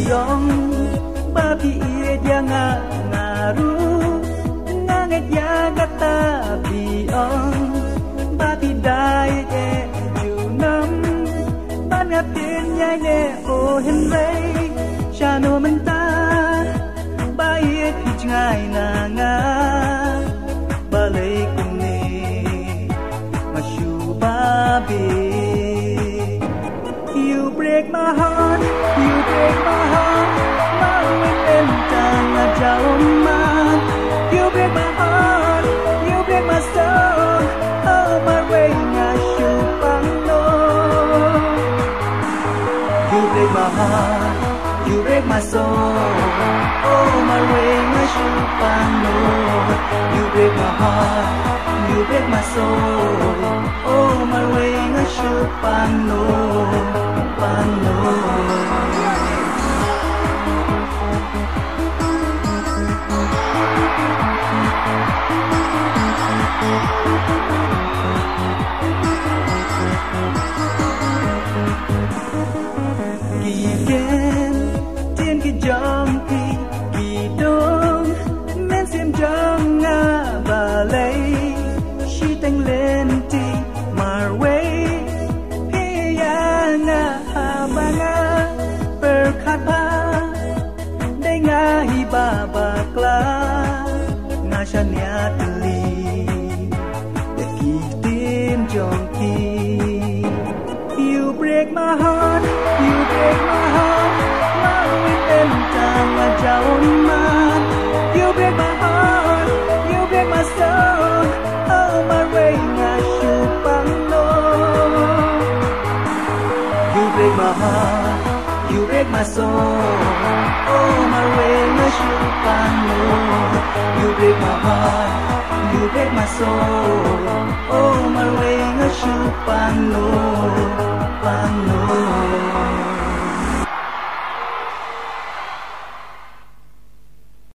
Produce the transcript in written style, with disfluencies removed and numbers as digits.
rong babi dia ngaru nganget ya kata biong babi dai junam ban ngatin nhai ne o hen rei chano menta bai thi ngai na nga balai kum ne mashu babi. You break my heart, you break my heart. Mawin entang jauh man. You break my heart, you break my soul. Oh my way ngasyu pangno. You break my heart, you break my soul. Oh my way ngasyu pangno. You break my heart, you break my soul. Oh my way ngasyu pangno. Tiên cái dòng thì kỳ đông men xiêm dòng nga và lấy chi tăng lên thì mà quay hi ya nga ba nga per khát ba đây nga hi ba ba kla nga chania tli để kỳ tiên dòng kỳ. You break my heart, you break my heart. Mawin entang jauh man. You break my heart, you break my soul. Oh my way ngasyu pangno. You break my heart, you break my soul. Oh my way ngasyu pangno. You break my heart, you break my soul. Oh my way ngasyu pangno.